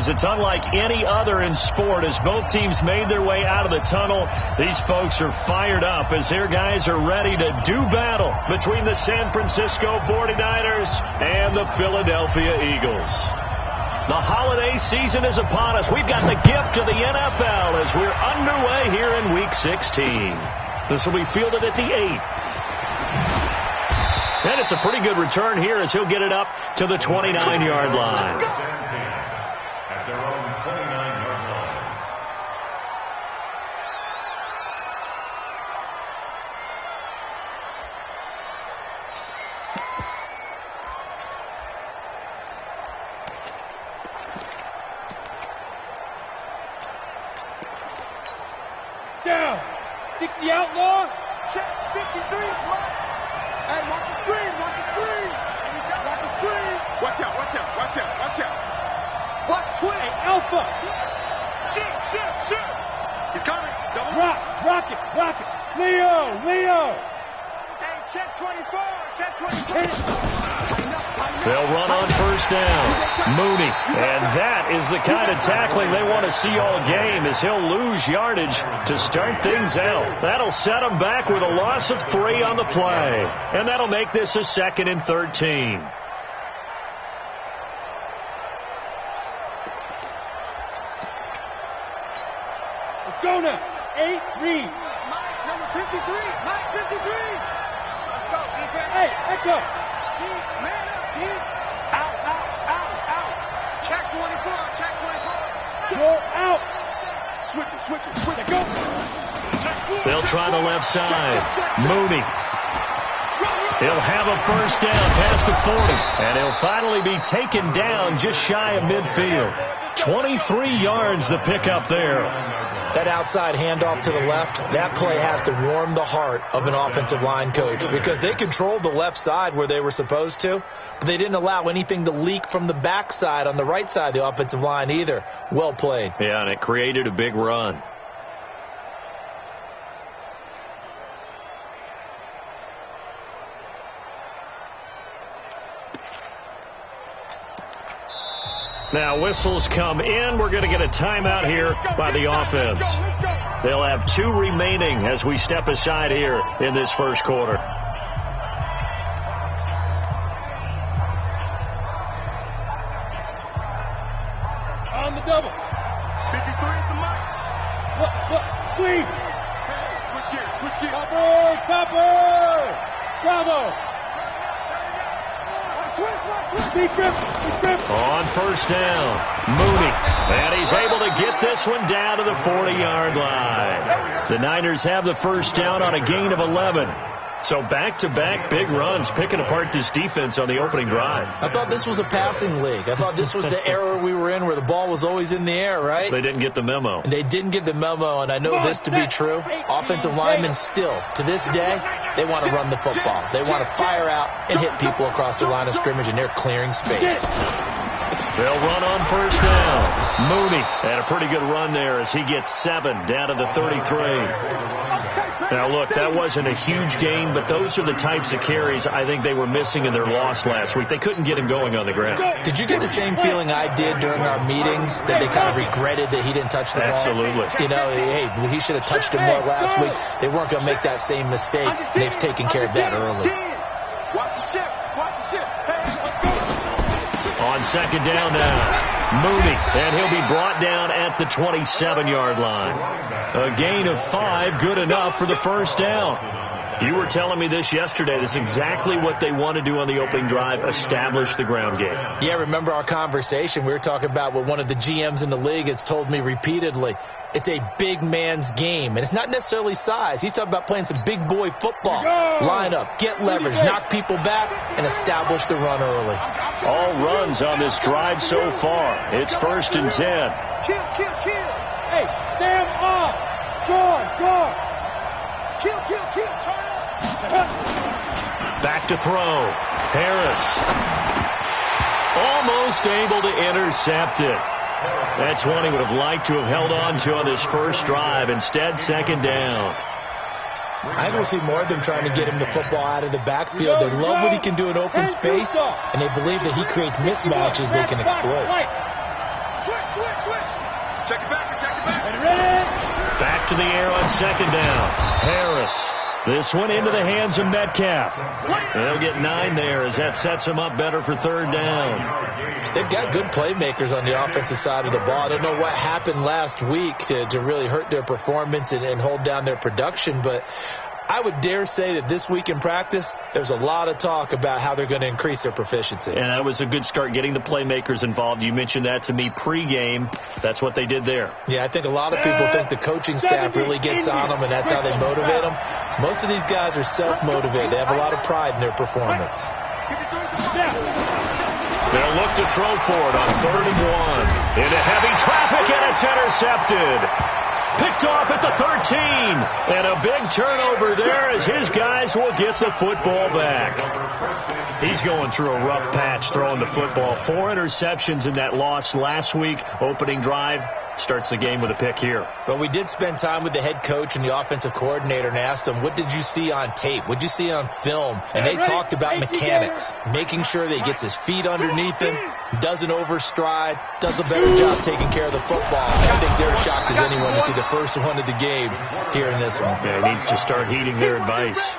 it's unlike any other in sport. As both teams made their way out of the tunnel, these folks are fired up as their guys are ready to do battle between the San Francisco 49ers and the Philadelphia Eagles. The holiday season is upon us. We've got the gift of the NFL as we're underway here in Week 16. This will be fielded at the 8. And it's a pretty good return here as he'll get it up to the 29-yard line. At their own 29-yard line. Down. 60 outlaw. Check 53. Hey, watch the screen, watch the screen. Watch the screen. Watch out, watch out, watch out, watch out. Watch twin. Hey, Alpha. Shoot. He's coming. Double. Rocket. Leo. Hey, check 24, check 24. They'll run on first down. Mooney. And that is the kind of tackling they want to see all game as he'll lose yardage to start things out. That'll set him back with a loss of 3 on the play. And that'll make this a 2nd and 13. Let's go now. 8, read. Mike, number 53. Mike, 53. Let's go, defense. Hey, echo. Deep, man up, deep. Out. Check 24, check 24. Go out. Switch it. Go. They'll try the left side. Mooney. He'll have a first down past the 40. And he'll finally be taken down just shy of midfield. 23 yards the pickup there. That outside handoff to the left, that play has to warm the heart of an offensive line coach because they controlled the left side where they were supposed to, but they didn't allow anything to leak from the backside on the right side of the offensive line either. Well played. Yeah, and it created a big run. Now whistles come in. We're going to get a timeout here by the offense. They'll have 2 remaining as we step aside here in this first quarter. On the double. 53 at the mark. Look, squeeze. Hey, switch gears. Topper. Bravo. Deep grip. On first down, Mooney. And he's able to get this one down to the 40-yard line. The Niners have the first down on a gain of 11. So back-to-back big runs picking apart this defense on the opening drive. I thought this was a passing league. I thought this was the era we were in where the ball was always in the air, right? They didn't get the memo. And they didn't get the memo, and I know this to be true. Offensive linemen still, to this day, they want to run the football. They want to fire out and hit people across the line of scrimmage, and they're clearing space. They'll run on first down. Mooney had a pretty good run there as he gets 7 down to the 33. Now, look, that wasn't a huge gain, but those are the types of carries I think they were missing in their loss last week. They couldn't get him going on the ground. Did you get the same feeling I did during our meetings, that they kind of regretted that he didn't touch the ball? Absolutely. You know, hey, he should have touched him more last week. They weren't going to make that same mistake, and they've taken care of that early. Watch the ship. On second down now, Mooney, and he'll be brought down at the 27-yard line. A gain of 5, good enough for the first down. You were telling me this yesterday. This is exactly what they want to do on the opening drive, establish the ground game. Yeah, remember our conversation? We were talking about what one of the GMs in the league has told me repeatedly. It's a big man's game, and it's not necessarily size. He's talking about playing some big boy football. Line up, get leverage, knock people back, and establish the run early. All runs on this drive so far. It's 1st and 10. Kill. Hey, Sam off. Guard. Kill. Turn up. Back to throw. Harris. Almost able to intercept it. That's one he would have liked to have held on to on this first drive. Instead, second down. I don't see more of them trying to get him the football out of the backfield. They love what he can do in open space, and they believe that he creates mismatches they can exploit. Switch. Check it back. And ready. Back to the air on second down. Harris. This one into the hands of Metcalf. They'll get 9 there as that sets them up better for third down. They've got good playmakers on the offensive side of the ball. I don't know what happened last week to really hurt their performance and hold down their production, but I would dare say that this week in practice, there's a lot of talk about how they're going to increase their proficiency. And that was a good start, getting the playmakers involved. You mentioned that to me pregame. That's what they did there. Yeah, I think a lot of people think the coaching staff really gets on them, and that's how they motivate them. Most of these guys are self-motivated. They have a lot of pride in their performance. They'll look to throw for it on 3rd and 1. Into heavy traffic, and it's intercepted. Picked off at the 13. And a big turnover there as his guys will get the football back. He's going through a rough patch throwing the football. 4 interceptions in that loss last week. Opening drive starts the game with a pick here. But we did spend time with the head coach and the offensive coordinator and asked them, what did you see on tape? What did you see on film? And they talked about mechanics, making sure that he gets his feet underneath him, doesn't overstride, does a better job taking care of the football. I think they're shocked as anyone to see the first one of the game here in this one. Yeah, he needs to start heeding their advice.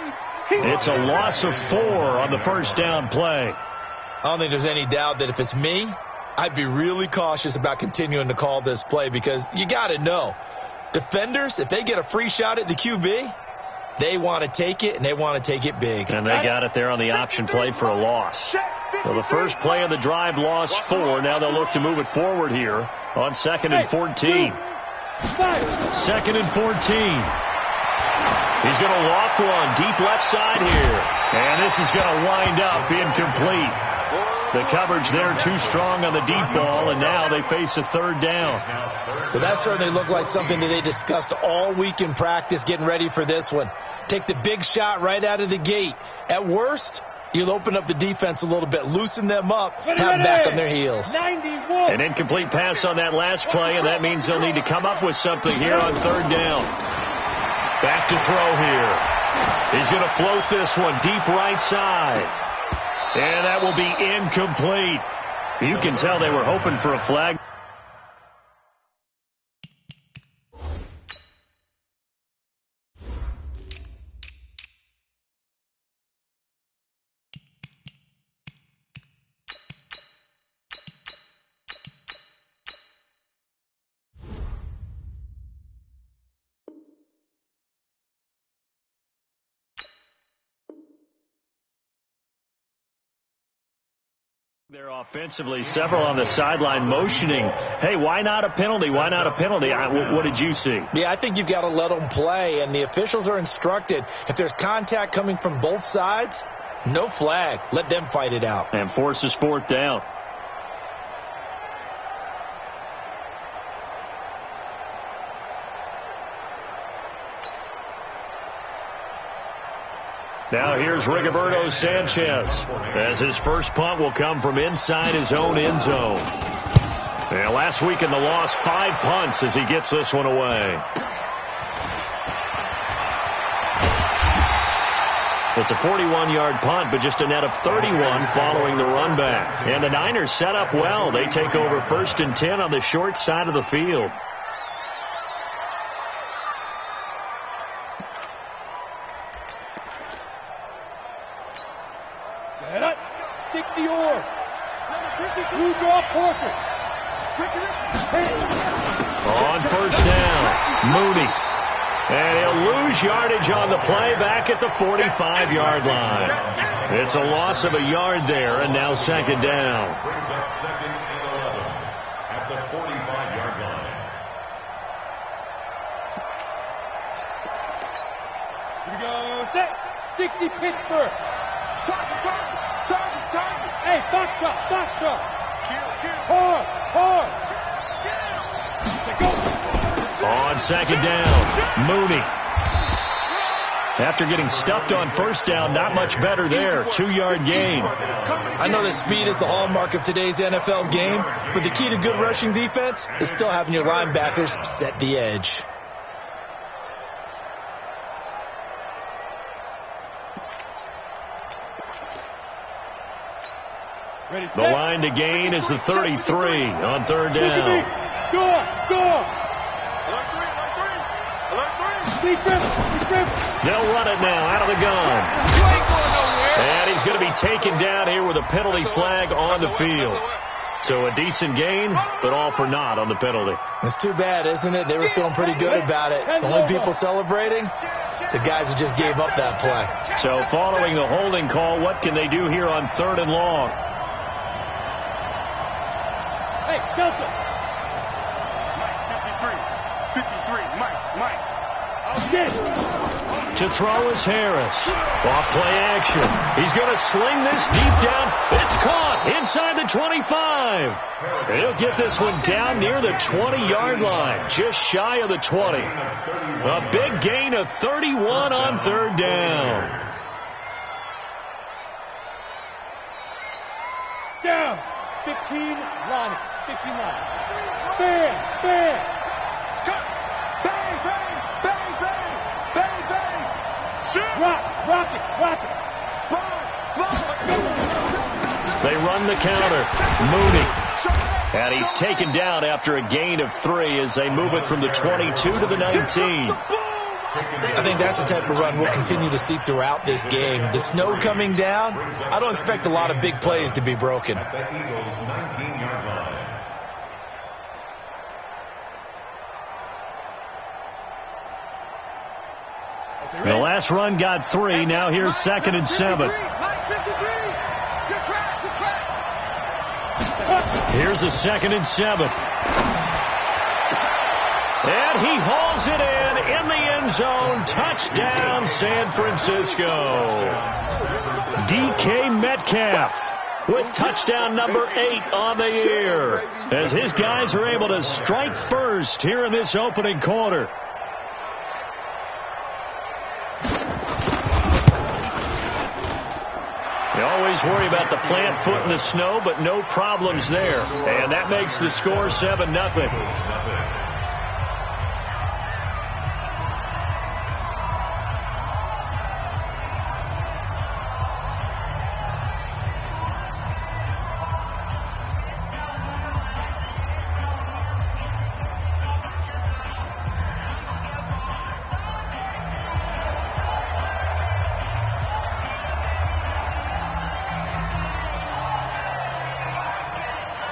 It's a loss of 4 on the first down play. I don't think there's any doubt that if it's me, I'd be really cautious about continuing to call this play because you got to know, defenders, if they get a free shot at the QB, they want to take it, and they want to take it big. And they got it there on the option play for a loss. So the first play of the drive lost 4. Now they'll look to move it forward here on 2nd and 14. 2nd and 14. He's going to loft one deep left side here. And this is going to wind up incomplete. The coverage there too strong on the deep ball, and now they face a 3rd down. Well, that certainly looked like something that they discussed all week in practice getting ready for this one. Take the big shot right out of the gate. At worst, you'll open up the defense a little bit, loosen them up, have them back on their heels. 91. An incomplete pass on that last play, and that means they'll need to come up with something here on 3rd down. Back to throw here. He's going to float this one deep right side. And that will be incomplete. You can tell they were hoping for a flag. They're offensively, several on the sideline motioning, hey, why not a penalty? Why not a penalty? What did you see? Yeah, I think you've got to let them play, and the officials are instructed, if there's contact coming from both sides, no flag. Let them fight it out. And forces 4th down. Now here's Rigoberto Sanchez as his first punt will come from inside his own end zone. And last week in the loss, 5 punts as he gets this one away. It's a 41-yard punt, but just a net of 31 following the run back. And the Niners set up well. They take over 1st and 10 on the short side of the field. Set up. 60 or. Blue draw Porter. On 1st down, Mooney. And he'll lose yardage on the play back at the 45-yard line. It's a loss of a yard there, and now 2nd down. Brings up 2nd and 11 at the 45-yard line. Here we go. Set. 60 Pittsburgh. Target. Hey, Foxtrot. Hard. On 2nd down, Mooney. After getting stuffed on 1st down, not much better there. 2-yard gain. I know that speed is the hallmark of today's NFL game, but the key to good rushing defense is still having your linebackers set the edge. The line to gain is the 33 on third down. Go. They'll run it now out of the gun. And he's going to be taken down here with a penalty flag on the field. So a decent gain, but all for naught on the penalty. It's too bad, isn't it? They were feeling pretty good about it. The only people celebrating, the guys who just gave up that play. So following the holding call, what can they do here on third and long? Hey, Delta. Mike, 53, Mike. To throw is Harris. Off play action. He's going to sling this deep down. It's caught inside the 25. He'll get this one down near the 20-yard line, just shy of the 20. A big gain of 31 on third down. Down. 15 line. 15 line. Bam. Rock it. They run the counter. Mooney. And he's taken down after a gain of 3 as they move it from the 22 to the 19. I think that's the type of run we'll continue to see throughout this game. The snow coming down, I don't expect a lot of big plays to be broken. At the Eagles' 19-yard line. The last run got 3. Now here's 2nd and 7. Here's a 2nd and 7. And he hauls it in the end zone. Touchdown, San Francisco. DK Metcalf with touchdown number 8 on the year, as his guys are able to strike first here in this opening quarter. You always worry about the plant foot in the snow, but no problems there. And that makes the score 7-0.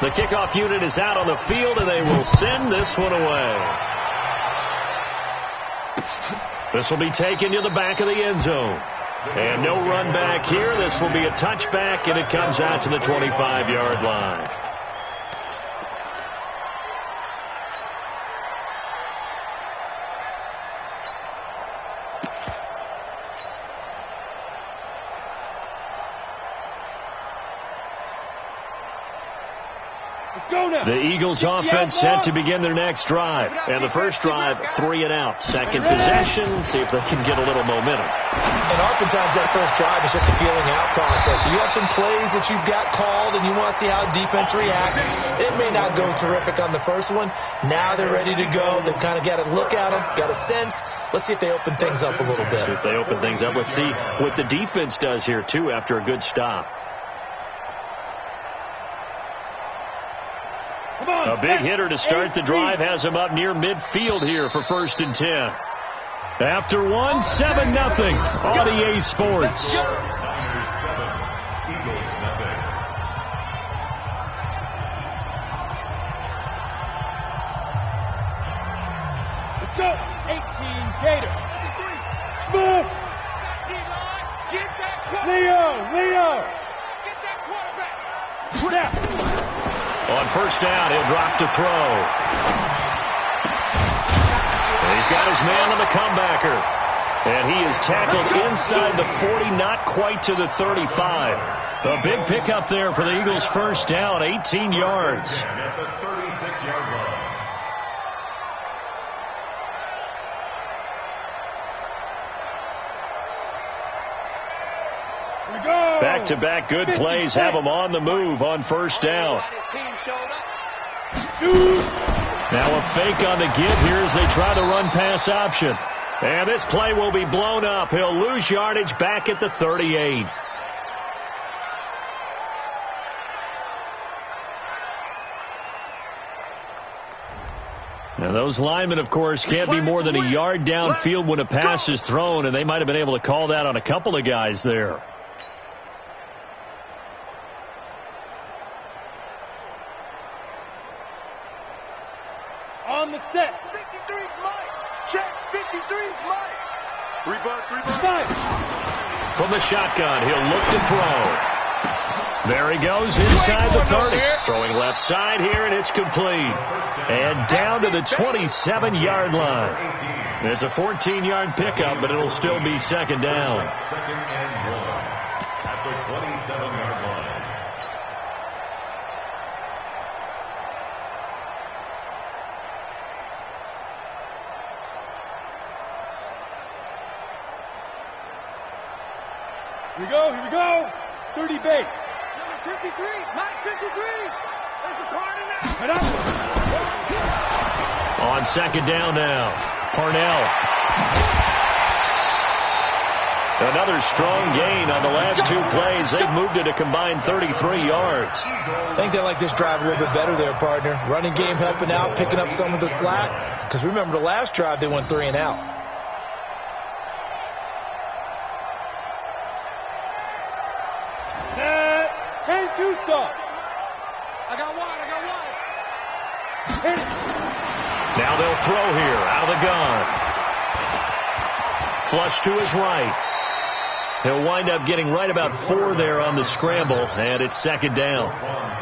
The kickoff unit is out on the field, and they will send this one away. This will be taken to the back of the end zone. And no run back here. This will be a touchback, and it comes out to the 25-yard line. The Eagles offense set to begin their next drive. And the first drive, 3 and out. Second possession, see if they can get a little momentum. And oftentimes that first drive is just a feeling out process. So you have some plays that you've got called and you want to see how defense reacts. It may not go terrific on the first one. Now they're ready to go. They've kind of got a look at them, got a sense. Let's see if they open things up a little bit. See if they open things up. Let's see what the defense does here, too, after a good stop. A big hitter to start the drive has him up near midfield here for 1st and 10. After 1, 7-0 on EA Sports. Let's go. 18 Gator. Smith. Leo. Get that quarterback. Snap. On first down, he'll drop to throw. And he's got his man on the comebacker. And he is tackled inside the 40, not quite to the 35. A big pickup there for the Eagles' first down, 18 yards. At the 36-yard line. Back-to-back good plays have them on the move on first down. Now a fake on the give here as they try the run-pass option. And this play will be blown up. He'll lose yardage back at the 38. Now, those linemen, of course, can't be more than a yard downfield when a pass is thrown, and they might have been able to call that on a couple of guys there. On the set. 53's Mike. Check. 53's Mike. 3 bucks. From the shotgun, he'll look to throw. There he goes inside the 30. Throwing left side here, and it's complete. And down to the 27-yard line. It's a 14-yard pickup, but it'll still be second down. Second and 1 at the 27-yard line. Here we go. 30 base. Number 53. Mike 53. There's a corner now. Head up. On second down now, Parnell. Another strong gain on the last 2 plays. They've moved it a combined 33 yards. I think they like this drive a little bit better there, partner. Running game helping out, picking up some of the slack. Because remember, the last drive, they went 3 and out. Set. 10-2 stop. I got one. Hit it. Now they'll throw here out of the gun. Flush to his right. He'll wind up getting right about 4 there on the scramble, and it's second down.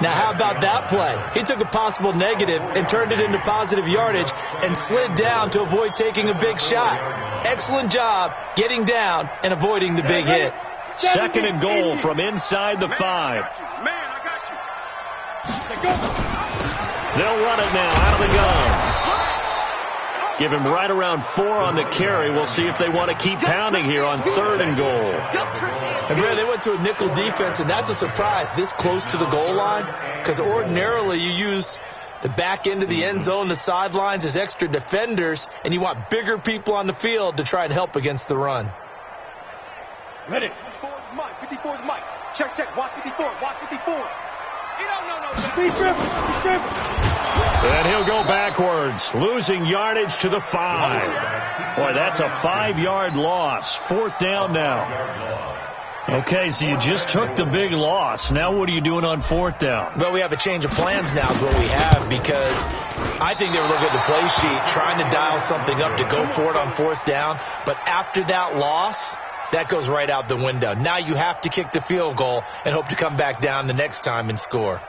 Now, how about that play? He took a possible negative and turned it into positive yardage and slid down to avoid taking a big shot. Excellent job getting down and avoiding the big hit. Second and goal from inside the 5. Man, I got you. They'll run it now out of the gun. Give him right around 4 on the carry. We'll see if they want to keep pounding here on 3rd and goal. And Brad, they went to a nickel defense, and that's a surprise this close to the goal line, because ordinarily you use the back end of the end zone, the sidelines as extra defenders, and you want bigger people on the field to try and help against the run. Ready. 54's Mike. 54's Mike. Check. Watch 54. Watch 54. You don't know no better. Be dribble. And he'll go backwards, losing yardage to the 5. Boy, that's a 5-yard loss. 4th down now. Okay, so you just took the big loss. Now what are you doing on 4th down? Well, we have a change of plans now is what we have, because I think they were looking at the play sheet, trying to dial something up to go for it on 4th down. But after that loss, that goes right out the window. Now you have to kick the field goal and hope to come back down the next time and score.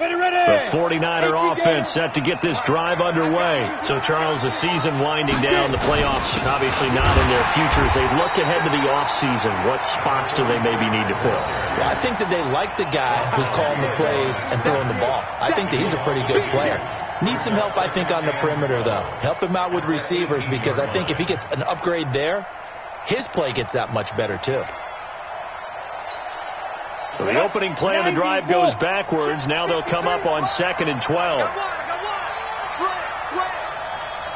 The 49er offense set to get this drive underway. So, Charles, the season winding down, the playoffs obviously not in their future. As they look ahead to the offseason, what spots do they maybe need to fill? Well, I think that they like the guy who's calling the plays and throwing the ball. I think that he's a pretty good player. Needs some help, I think, on the perimeter, though. Help him out with receivers, because I think if he gets an upgrade there, his play gets that much better, too. So the opening play of the drive goes backwards. Now they'll come up on 2nd and 12. I got one. Slam.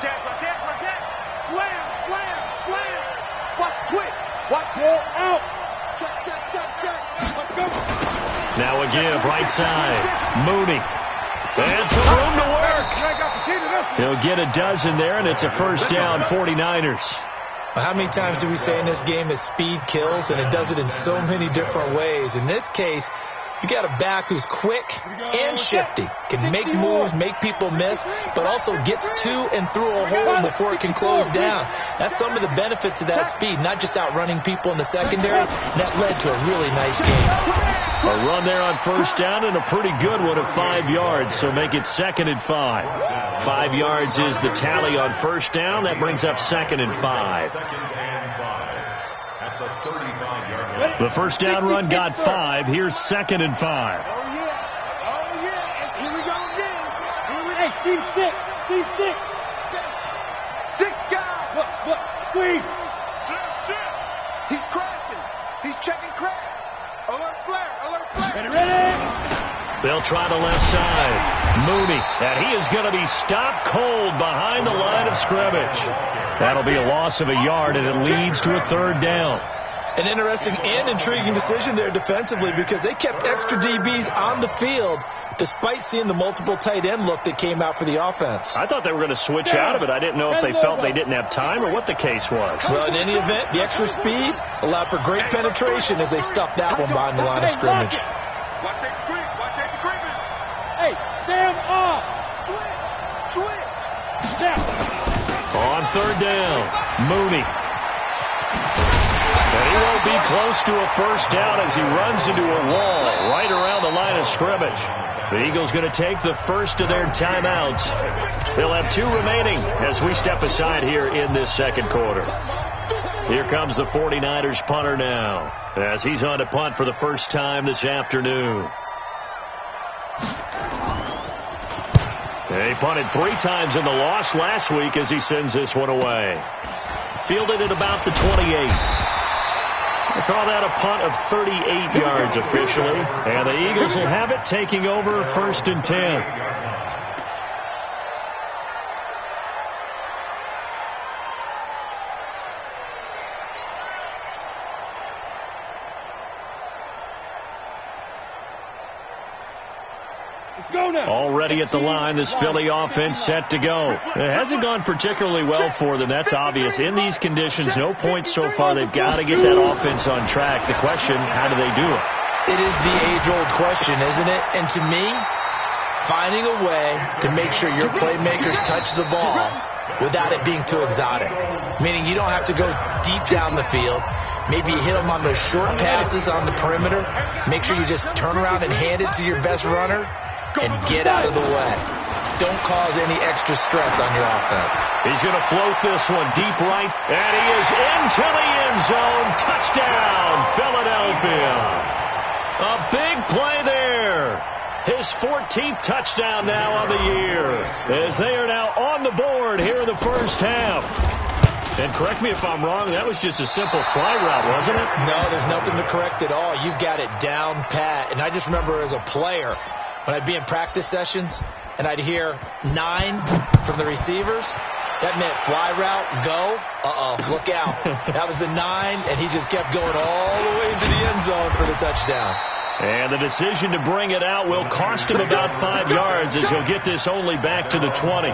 Check. Slam. Watch twitch. Watch Ball out. Check. Let's go. Now a give, right side. Mooney. And some room to work. He'll get a dozen there, and it's a first down, 49ers. How many times do we say in this game that speed kills, and it does it in so many different ways? In this case, you got a back who's quick and shifty, can make moves, make people miss, but also gets to and through a hole before it can close down. That's some of the benefits of that speed, not just outrunning people in the secondary. That led to a really nice game. A run there on first down and a pretty good one at 5 yards, so make it 2nd and 5. 5 yards is the tally on first down. That brings up 2nd and 5. At the 35-yard line. The first down run got 5. Here's 2nd and 5. Oh, yeah. And here we go again. Hey, team 6. Team 6. 6 guys. Look. Squeeze. He's crashing. He's checking crash. Alert flare. Ready. They'll try the left side. Mooney. And he is going to be stopped cold behind the line of scrimmage. That'll be a loss of a yard, and it leads to a 3rd down. An interesting and intriguing decision there defensively, because they kept extra DBs on the field despite seeing the multiple tight end look that came out for the offense. I thought they were going to switch out of it. I didn't know if they felt they didn't have time or what the case was. Well, in any event, the extra speed allowed for great penetration as they stuffed that one behind the line of scrimmage. Watch that screen. Hey, stand up. Switch. Now. On 3rd down, Mooney. And he won't be close to a first down as he runs into a wall right around the line of scrimmage. The Eagles going to take the first of their timeouts. They'll have 2 remaining as we step aside here in this 2nd quarter. Here comes the 49ers punter now as he's on to punt for the first time this afternoon. He punted 3 times in the loss last week as he sends this one away. Fielded at about the 28. They call that a punt of 38 yards officially. And the Eagles will have it, taking over 1st and 10. Already at the line, this Philly offense set to go. It hasn't gone particularly well for them. That's obvious. In these conditions, no points so far. They've got to get that offense on track. The question, how do they do it? It is the age-old question, isn't it? And to me, finding a way to make sure your playmakers touch the ball without it being too exotic. Meaning you don't have to go deep down the field. Maybe you hit them on those short passes on the perimeter. Make sure you just turn around and hand it to your best runner and get out of the way. Don't cause any extra stress on your offense. He's going to float this one deep right, and he is into the end zone. Touchdown, Philadelphia. A big play there. His 14th touchdown now on the year, as they are now on the board here in the first half. And correct me if I'm wrong, that was just a simple fly route, wasn't it? No, there's nothing to correct at all. You got it down pat. And I just remember as a player, when I'd be in practice sessions and I'd hear 9 from the receivers, that meant fly route, go, look out. That was the 9, and he just kept going all the way into the end zone for the touchdown. And the decision to bring it out will cost him about 5 yards as he'll get this only back to the 20.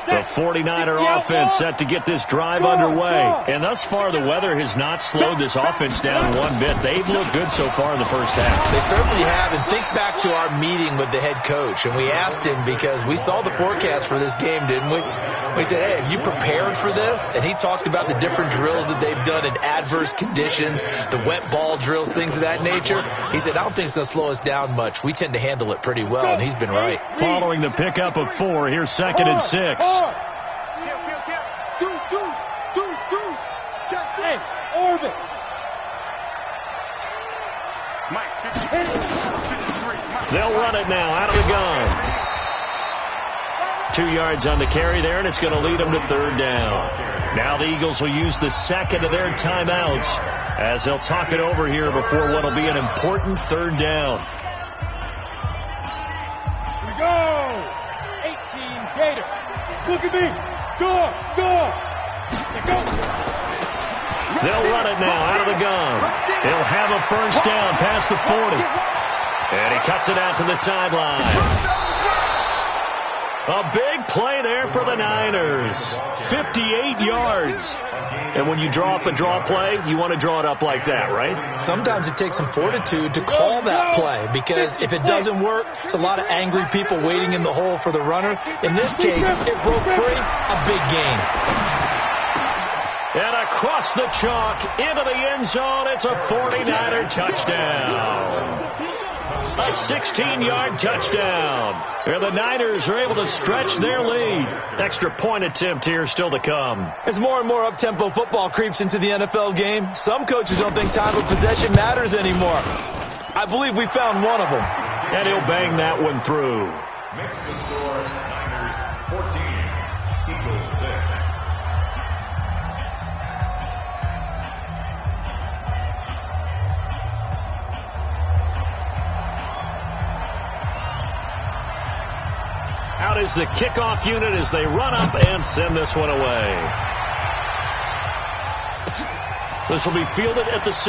The 49er offense set to get this drive underway. And thus far, the weather has not slowed this offense down one bit. They've looked good so far in the first half. They certainly have. And think back to our meeting with the head coach. And we asked him, because we saw the forecast for this game, didn't we? We said, hey, have you prepared for this? And he talked about the different drills that they've done in adverse conditions, the wet ball drills, things of that nature. He said, I don't think it's going to slow us down much. We tend to handle it pretty well, and he's been right. Following the pickup of 4, here's 2nd and 6. Hey, orbit. They'll run it now out of the gun. 2 yards on the carry there, and it's going to lead them to 3rd down. Now the Eagles will use the 2nd of their timeouts as they'll talk it over here before what will be an important 3rd down. Here we go. 18 Gator. Look at me. Go. Go. They'll run it now out of the gun. He'll have a first down past the 40. And he cuts it out to the sideline. A big play there for the Niners. 58 yards. And when you draw up a draw play, you want to draw it up like that, right? Sometimes it takes some fortitude to call that play, because if it doesn't work, it's a lot of angry people waiting in the hole for the runner. In this case, it broke free. A big gain. And across the chalk into the end zone, it's a 49er touchdown. A 16-yard touchdown. And the Niners are able to stretch their lead. Extra point attempt here still to come. As more and more up-tempo football creeps into the NFL game, some coaches don't think time of possession matters anymore. I believe we found one of them. And he'll bang that one through. Makes the score Niners 14, Eagles 6. Out is the kickoff unit as they run up and send this one away. This will be fielded at the 6.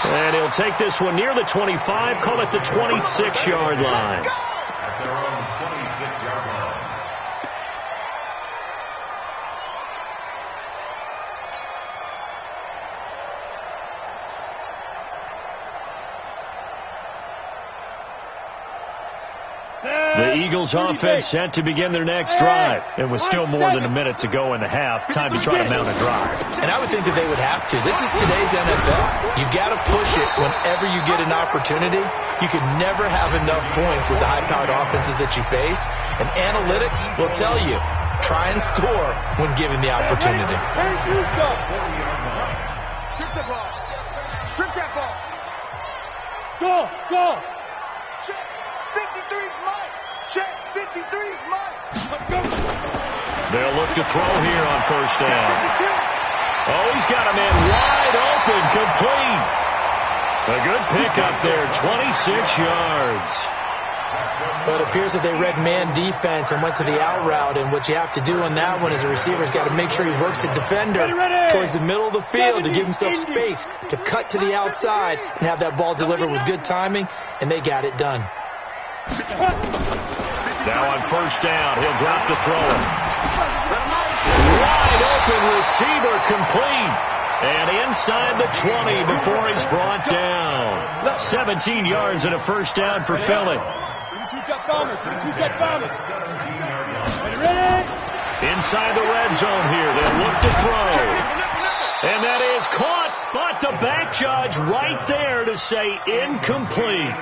And he'll take this one near the 25, call it the 26-yard line. At their own 26-yard line. The Eagles offense set to begin their next drive. And with still more than a minute to go in the half, time to try to mount a drive. And I would think that they would have to. This is today's NFL. You've got to push it whenever you get an opportunity. You can never have enough points with the high-powered offenses that you face. And analytics will tell you, try and score when given the opportunity. Strip the ball. Strip that ball. Go. Check. 53's mine. Check. 53's mine. Let's go. They'll look to throw here on first down. Oh, he's got a man wide open, complete. A good pickup there, 26 yards. But it appears that they read man defense and went to the out route. And what you have to do on that one is a receiver's got to make sure he works the defender towards the middle of the field to give himself space to cut to the outside and have that ball delivered with good timing, and they got it done. Now on first down, he'll drop to throw it. Wide open receiver, complete. And inside the 20 before he's brought down. 17 yards and a first down for Philly. Inside the red zone here, they'll look to throw. And that is caught, but the back judge right there to say incomplete.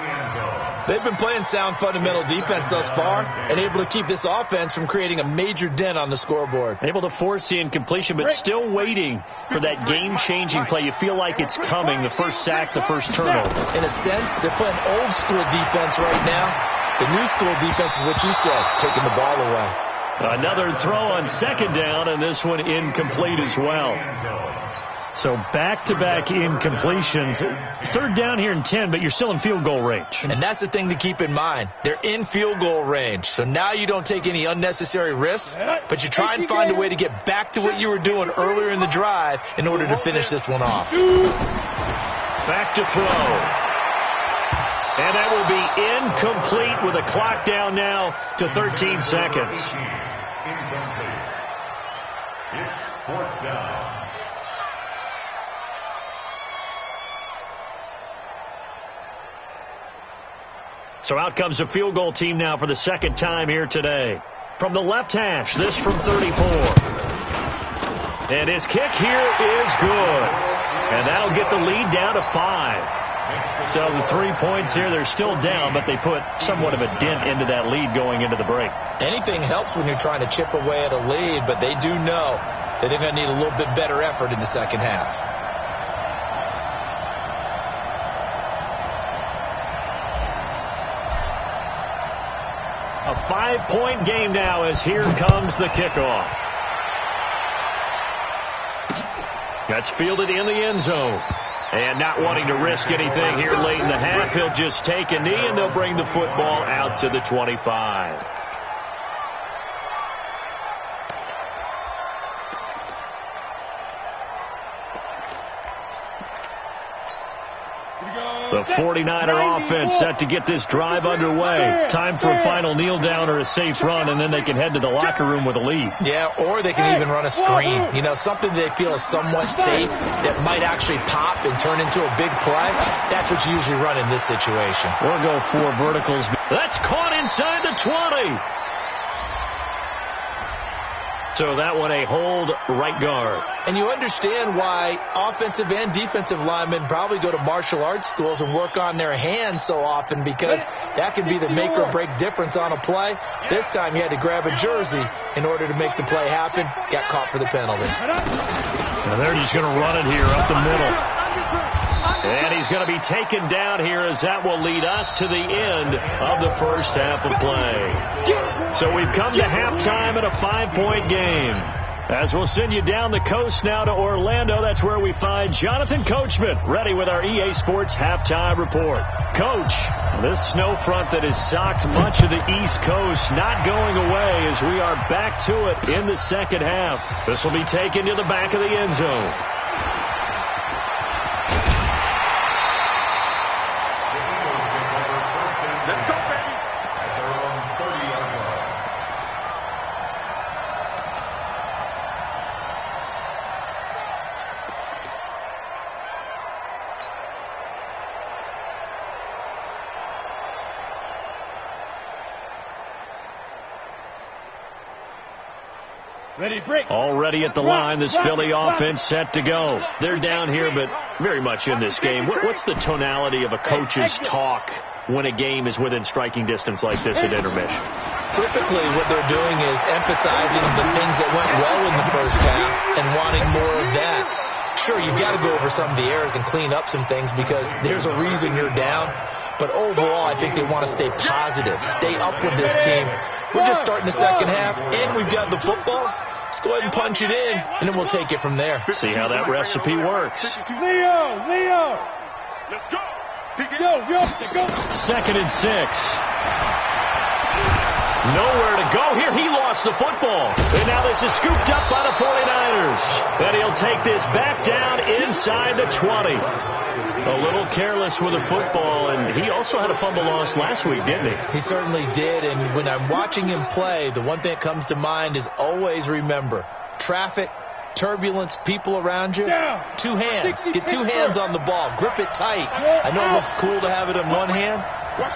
They've been playing sound fundamental defense thus far and able to keep this offense from creating a major dent on the scoreboard. Able to force the incompletion, but still waiting for that game-changing play. You feel like it's coming, the first sack, the first turnover. In a sense, they're playing old-school defense right now. The new school defense is what you said, taking the ball away. Another throw on second down, and this one incomplete as well. So back-to-back incompletions. Third down here in 10, but you're still in field goal range. And that's the thing to keep in mind. They're in field goal range. So now you don't take any unnecessary risks, but you try and find a way to get back to what you were doing earlier in the drive in order to finish this one off. Back to throw. And that will be incomplete with a clock down now to 13 seconds. Incomplete. It's fourth down. So out comes the field goal team now for the second time here today. From the left hash, this from 34. And his kick here is good. And that'll get the lead down to 5. So the 3 points here, they're still down, but they put somewhat of a dent into that lead going into the break. Anything helps when you're trying to chip away at a lead, but they do know that they're going to need a little bit better effort in the second half. A 5-point game now as here comes the kickoff. That's fielded in the end zone. And not wanting to risk anything here late in the half, he'll just take a knee and they'll bring the football out to the 25. The 49er offense set to get this drive underway. Time for a final kneel down or a safe run, and then they can head to the locker room with a lead. Yeah, or they can even run a screen. You know, something they feel is somewhat safe that might actually pop and turn into a big play. That's what you usually run in this situation. Or go 4 verticals. That's caught inside the 20. So that one a hold right guard. And you understand why offensive and defensive linemen probably go to martial arts schools and work on their hands so often, because that can be the make or break difference on a play. This time he had to grab a jersey in order to make the play happen. Got caught for the penalty. And they're just going to run it here up the middle. And he's going to be taken down here, as that will lead us to the end of the first half of play. So we've come to halftime at a 5-point game. As we'll send you down the coast now to Orlando, that's where we find Jonathan Coachman, ready with our EA Sports halftime report. Coach, this snow front that has socked much of the East Coast not going away as we are back to it in the second half. This will be taken to the back of the end zone. Let's go, baby. At their own 30-yard line. Ready to break. Already at the line, this Philly offense set to go. They're down here, but very much in this game. What's the tonality of a coach's talk when a game is within striking distance like this at intermission? Typically what they're doing is emphasizing the things that went well in the first half and wanting more of that. Sure, you've got to go over some of the errors and clean up some things because there's a reason you're down. But overall, I think they want to stay positive, stay up with this team. We're just starting the second half, and we've got the football. Let's go ahead and punch it in, and then we'll take it from there. See how that recipe works. Leo. Let's go. Go. 2nd and 6. Nowhere to go here. He lost the football. And now this is scooped up by the 49ers. And he'll take this back down inside the 20. A little careless with the football, and he also had a fumble loss last week, didn't he? He certainly did, and when I'm watching him play, the one thing that comes to mind is always remember, traffic, turbulence, people around you, 2 hands. Get 2 hands on the ball. Grip it tight. I know it looks cool to have it in one hand.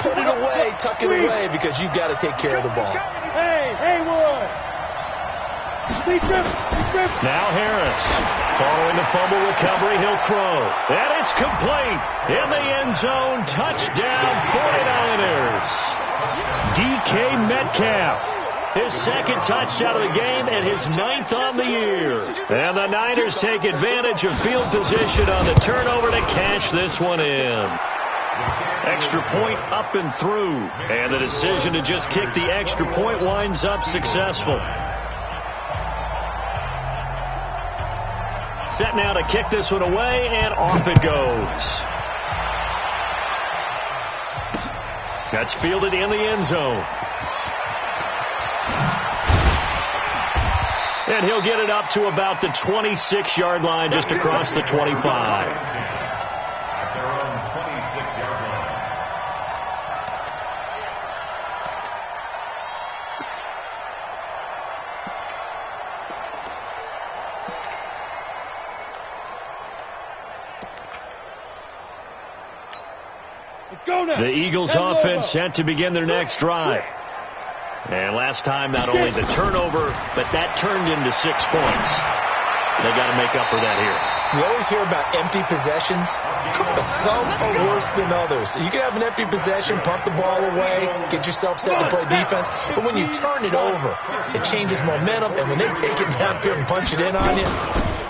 Put it away, tuck it away, because you've got to take care of the ball. Hey, Haywood. Now Harris. Following the fumble recovery, he'll throw. And it's complete. In the end zone, touchdown 49ers. DK Metcalf. His 2nd touchdown of the game and his 9th on the year. And the Niners take advantage of field position on the turnover to cash this one in. Extra point up and through. And the decision to just kick the extra point winds up successful. Set now to kick this one away, and off it goes. That's fielded in the end zone. And he'll get it up to about the 26-yard line, just across the 25. At their own 26-yard line. The Eagles offense set to begin their next drive. And last time, not only the turnover, but that turned into 6 points. They got to make up for that here. You always hear about empty possessions, but some are worse than others. You can have an empty possession, pump the ball away, get yourself set to play defense, but when you turn it over, it changes momentum, and when they take it downfield and punch it in on you,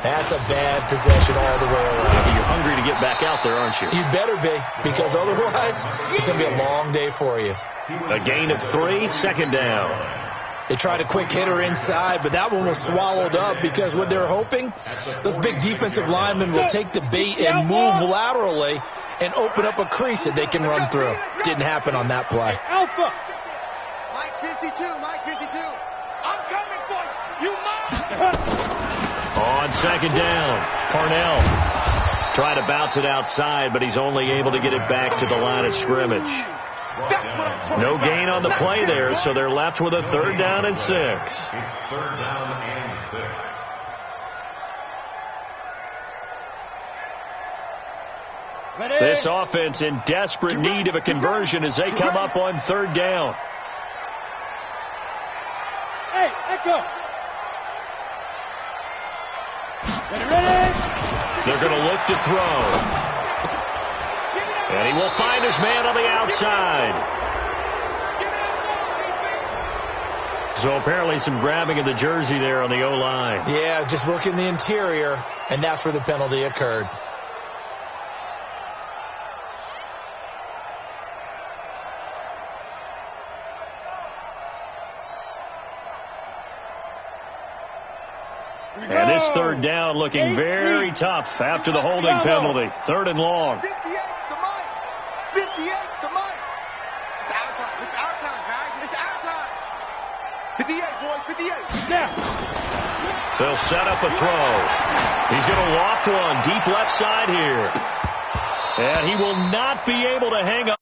that's a bad possession all the way around. You're hungry to get back out there, aren't you? You better be, because otherwise, it's going to be a long day for you. A gain of 3, 2nd down. They tried a quick hitter inside, but that one was swallowed up because what they're hoping, those big defensive linemen will take the bait and move laterally and open up a crease that they can run through. Didn't happen on that play. Alpha. Mike 52. I'm coming for you. You must. On 2nd down, Parnell. Trying to bounce it outside, but he's only able to get it back to the line of scrimmage. No gain on the play there, so they're left with a 3rd down and 6. It's 3rd down and 6. This offense in desperate need of a conversion as they come up on 3rd down. Hey, Echo. Ready? They're going to look to throw. And he will find his man on the outside. So apparently some grabbing of the jersey there on the O-line. Yeah, just working the interior, and that's where the penalty occurred. And this 3rd down looking very tough after the holding penalty. 3rd and long. 58 to Mike. 58 to Mike. It's our time. It's our time, guys. It's our time. 58, boys. 58. Now. They'll set up a throw. He's going to loft one deep left side here. And he will not be able to hang up.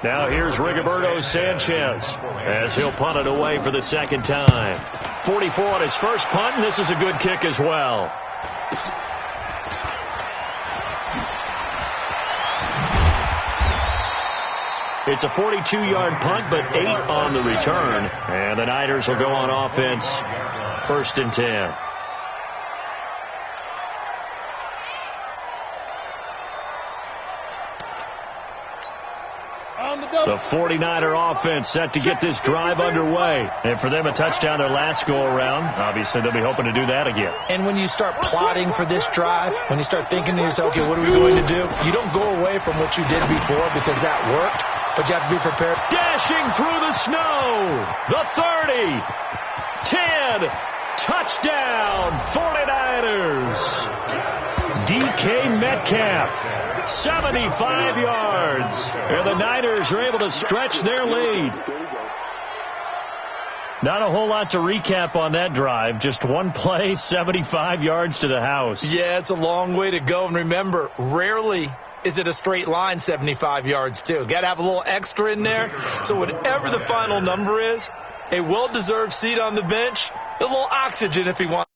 Now here's Rigoberto Sanchez as he'll punt it away for the 2nd time. 44 on his first punt, and this is a good kick as well. It's a 42-yard punt, but 8 on the return. And the Niners will go on offense, 1st and 10. The 49er offense set to get this drive underway. And for them, a touchdown their last go-around. Obviously, they'll be hoping to do that again. And when you start plotting for this drive, when you start thinking to yourself, okay, what are we going to do? You don't go away from what you did before because that worked, but you have to be prepared. Dashing through the snow. The 30. 10. Touchdown, 49ers. DK Metcalf, 75 yards. And the Niners are able to stretch their lead. Not a whole lot to recap on that drive. Just one play, 75 yards to the house. Yeah, it's a long way to go. And remember, rarely is it a straight line 75 yards, too. Got to have a little extra in there. So whatever the final number is, a well-deserved seat on the bench, a little oxygen if he wants.